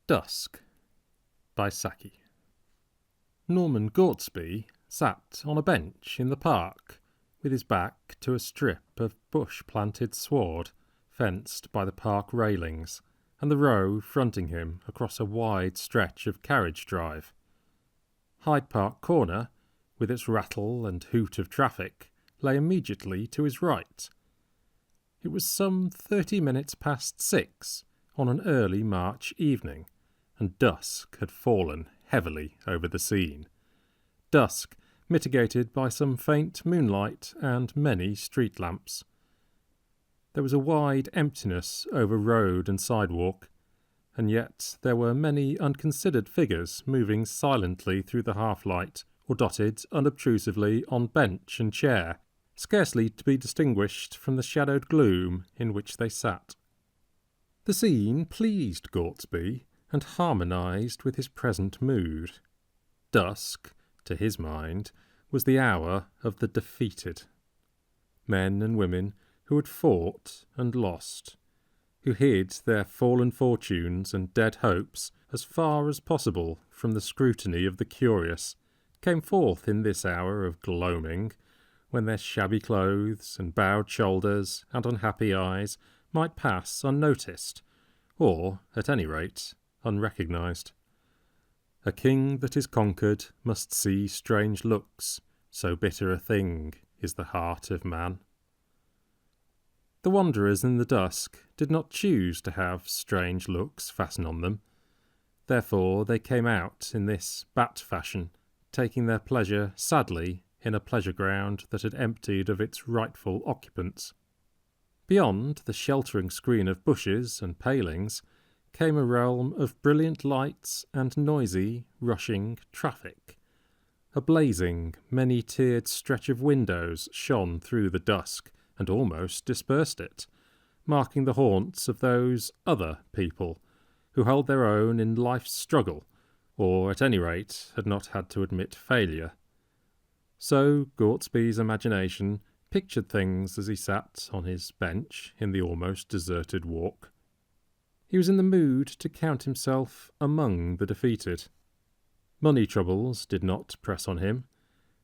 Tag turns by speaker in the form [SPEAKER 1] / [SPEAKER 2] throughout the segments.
[SPEAKER 1] Dusk by Saki. Norman Gortsby sat on a bench in the park with his back to a strip of bush-planted sward fenced by the park railings and the row fronting him across a wide stretch of carriage drive. Hyde Park Corner, with its rattle and hoot of traffic, lay immediately to his right. It was some 30 minutes past 6 on an early March evening, and dusk had fallen heavily over the scene. Dusk mitigated by some faint moonlight and many street lamps. There was a wide emptiness over road and sidewalk, and yet there were many unconsidered figures moving silently through the half-light or dotted unobtrusively on bench and chair, scarcely to be distinguished from the shadowed gloom in which they sat. The scene pleased Gortsby and harmonised with his present mood. Dusk, to his mind, was the hour of the defeated. Men and women who had fought and lost, who hid their fallen fortunes and dead hopes as far as possible from the scrutiny of the curious, came forth in this hour of gloaming, when their shabby clothes and bowed shoulders and unhappy eyes might pass unnoticed, or, at any rate, unrecognised. A king that is conquered must see strange looks, so bitter a thing is the heart of man. The wanderers in the dusk did not choose to have strange looks fasten on them. Therefore they came out in this bat fashion, taking their pleasure sadly in a pleasure ground that had emptied of its rightful occupants. Beyond the sheltering screen of bushes and palings came a realm of brilliant lights and noisy, rushing traffic. A blazing, many-tiered stretch of windows shone through the dusk and almost dispersed it, marking the haunts of those other people who held their own in life's struggle, or at any rate had not had to admit failure. So Gortsby's imagination pictured things as he sat on his bench in the almost deserted walk. He was in the mood to count himself among the defeated. Money troubles did not press on him.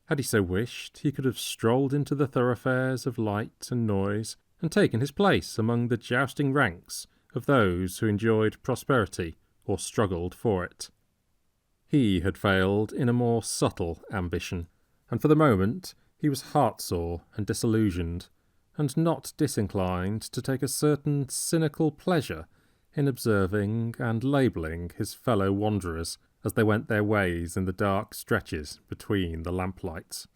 [SPEAKER 1] Had he so wished, he could have strolled into the thoroughfares of light and noise and taken his place among the jousting ranks of those who enjoyed prosperity or struggled for it. He had failed in a more subtle ambition, and for the moment he was heartsore and disillusioned, and not disinclined to take a certain cynical pleasure in observing and labelling his fellow wanderers as they went their ways in the dark stretches between the lamplights.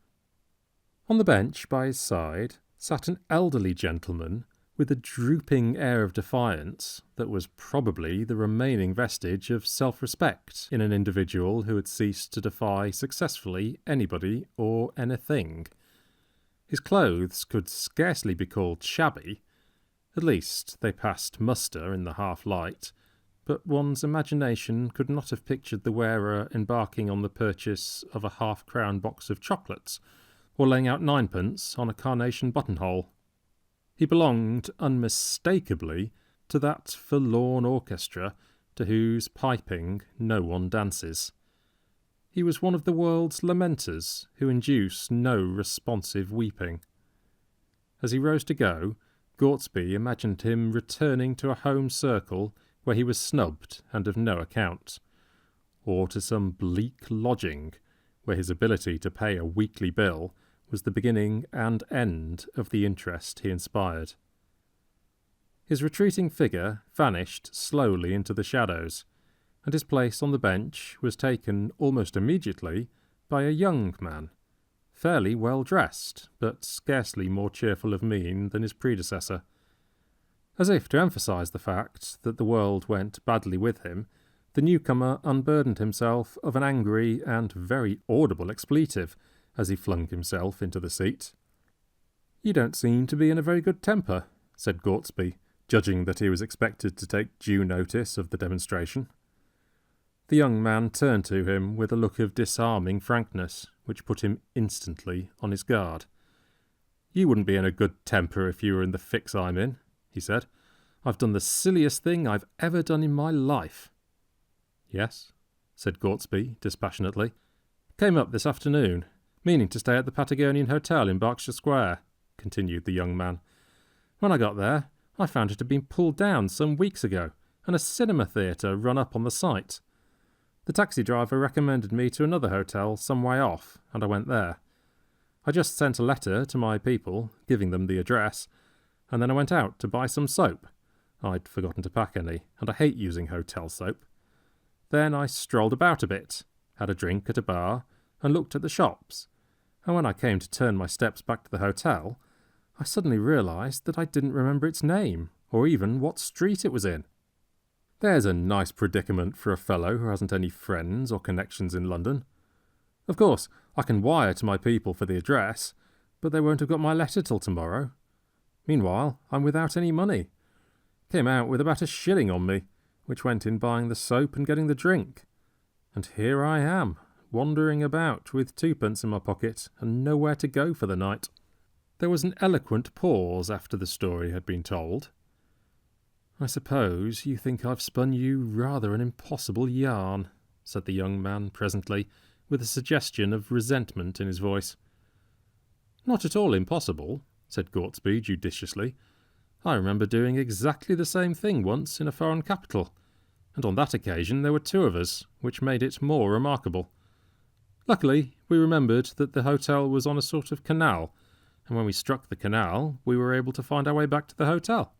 [SPEAKER 1] On the bench by his side sat an elderly gentleman with a drooping air of defiance that was probably the remaining vestige of self-respect in an individual who had ceased to defy successfully anybody or anything. His clothes could scarcely be called shabby. At least they passed muster in the half-light, but one's imagination could not have pictured the wearer embarking on the purchase of a half-crown box of chocolates, or laying out ninepence on a carnation buttonhole. He belonged unmistakably to that forlorn orchestra to whose piping no one dances. He was one of the world's lamenters who induce no responsive weeping. As he rose to go, Gortsby imagined him returning to a home circle where he was snubbed and of no account, or to some bleak lodging where his ability to pay a weekly bill was the beginning and end of the interest he inspired. His retreating figure vanished slowly into the shadows, and his place on the bench was taken almost immediately by a young man, fairly well dressed, but scarcely more cheerful of mien than his predecessor. As if to emphasise the fact that the world went badly with him, the newcomer unburdened himself of an angry and very audible expletive as he flung himself into the seat. "You don't seem to be in a very good temper," said Gortsby, judging that he was expected to take due notice of the demonstration. The young man turned to him with a look of disarming frankness, which put him instantly on his guard. "You wouldn't be in a good temper if you were in the fix I'm in," he said. "I've done the silliest thing I've ever done in my life." "Yes," said Gortsby dispassionately. "Came up this afternoon, meaning to stay at the Patagonian Hotel in Berkshire Square," continued the young man. "When I got there, I found it had been pulled down some weeks ago, and a cinema theatre run up on the site. The taxi driver recommended me to another hotel some way off, and I went there. I just sent a letter to my people, giving them the address, and then I went out to buy some soap. I'd forgotten to pack any, and I hate using hotel soap. Then I strolled about a bit, had a drink at a bar, and looked at the shops, and when I came to turn my steps back to the hotel, I suddenly realised that I didn't remember its name, or even what street it was in. There's a nice predicament for a fellow who hasn't any friends or connections in London. Of course, I can wire to my people for the address, but they won't have got my letter till tomorrow. Meanwhile, I'm without any money. Came out with about £1 on me, which went in buying the soap and getting the drink. And here I am, wandering about with 2p in my pocket and nowhere to go for the night." There was an eloquent pause after the story had been told. "I suppose you think I've spun you rather an impossible yarn," said the young man presently, with a suggestion of resentment in his voice. "Not at all impossible," said Gortsby judiciously. "I remember doing exactly the same thing once in a foreign capital, and on that occasion there were 2 of us, which made it more remarkable. Luckily, we remembered that the hotel was on a sort of canal, and when we struck the canal, we were able to find our way back to the hotel."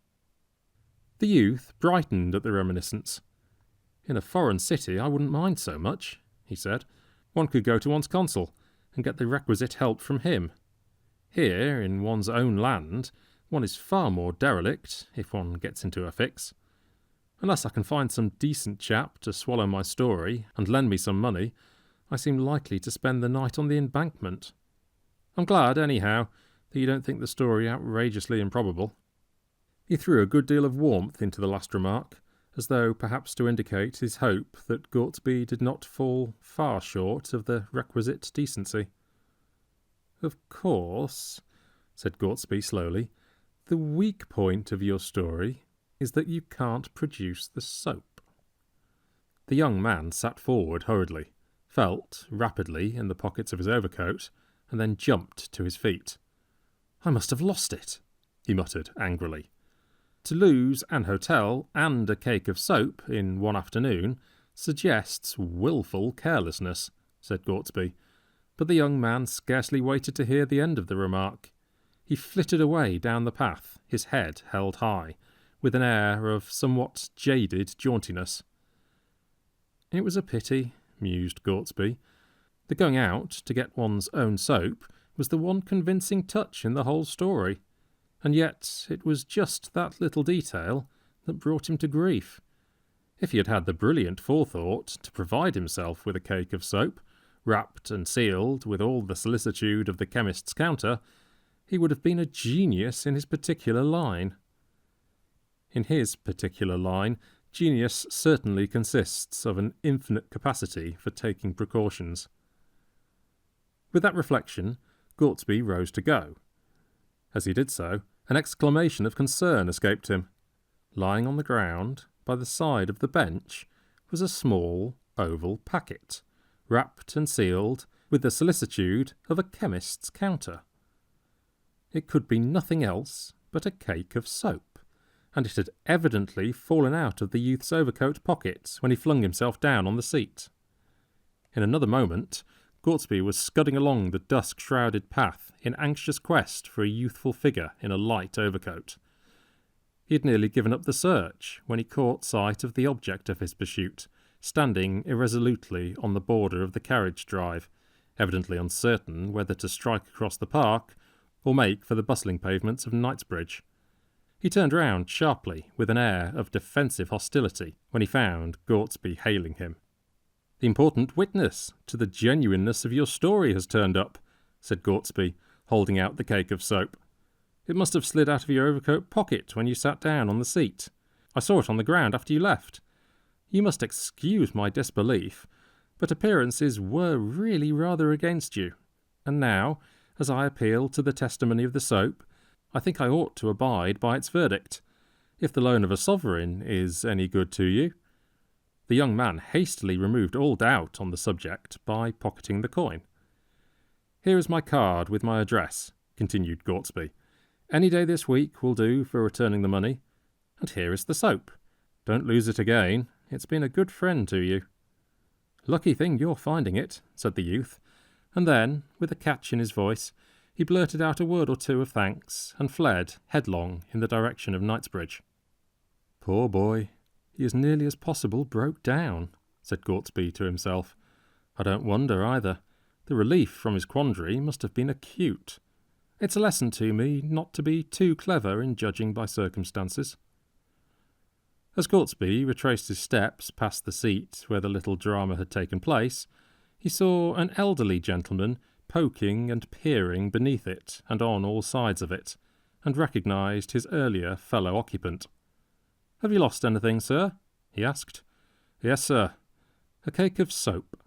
[SPEAKER 1] The youth brightened at the reminiscence. "In a foreign city I wouldn't mind so much," he said. "One could go to one's consul, and get the requisite help from him. Here, in one's own land, one is far more derelict, if one gets into a fix. Unless I can find some decent chap to swallow my story and lend me some money, I seem likely to spend the night on the embankment. I'm glad, anyhow, that you don't think the story outrageously improbable." He threw a good deal of warmth into the last remark, as though perhaps to indicate his hope that Gortsby did not fall far short of the requisite decency. "Of course," said Gortsby slowly, "the weak point of your story is that you can't produce the soap." The young man sat forward hurriedly, felt rapidly in the pockets of his overcoat, and then jumped to his feet. "I must have lost it," he muttered angrily. "To lose an hotel and a cake of soap in one afternoon suggests wilful carelessness," said Gortsby, but the young man scarcely waited to hear the end of the remark. He flitted away down the path, his head held high, with an air of somewhat jaded jauntiness. "It was a pity," mused Gortsby. "The going out to get one's own soap was the one convincing touch in the whole story, and yet it was just that little detail that brought him to grief. If he had had the brilliant forethought to provide himself with a cake of soap, wrapped and sealed with all the solicitude of the chemist's counter, he would have been a genius in his particular line. In his particular line, genius certainly consists of an infinite capacity for taking precautions." With that reflection, Gortsby rose to go. As he did so, an exclamation of concern escaped him. Lying on the ground, by the side of the bench, was a small, oval packet, wrapped and sealed with the solicitude of a chemist's counter. It could be nothing else but a cake of soap, and it had evidently fallen out of the youth's overcoat pocket when he flung himself down on the seat. In another moment, Gortsby was scudding along the dusk-shrouded path in anxious quest for a youthful figure in a light overcoat. He had nearly given up the search when he caught sight of the object of his pursuit, standing irresolutely on the border of the carriage drive, evidently uncertain whether to strike across the park or make for the bustling pavements of Knightsbridge. He turned round sharply with an air of defensive hostility when he found Gortsby hailing him. "The important witness to the genuineness of your story has turned up," said Gortsby, holding out the cake of soap. "It must have slid out of your overcoat pocket when you sat down on the seat. I saw it on the ground after you left. You must excuse my disbelief, but appearances were really rather against you. And now, as I appeal to the testimony of the soap, I think I ought to abide by its verdict, if the loan of a sovereign is any good to you." The young man hastily removed all doubt on the subject by pocketing the coin. "Here is my card with my address," continued Gortsby. "Any day this week will do for returning the money. And here is the soap. Don't lose it again. It's been a good friend to you." "Lucky thing you're finding it," said the youth, and then, with a catch in his voice, he blurted out a word or two of thanks and fled headlong in the direction of Knightsbridge. "Poor boy, he as nearly as possible broke down," said Gortsby to himself. "I don't wonder either. The relief from his quandary must have been acute. It's a lesson to me not to be too clever in judging by circumstances." As Gortsby retraced his steps past the seat where the little drama had taken place, he saw an elderly gentleman poking and peering beneath it and on all sides of it, and recognised his earlier fellow occupant. "Have you lost anything, sir?" he asked. "Yes, sir. A cake of soap,"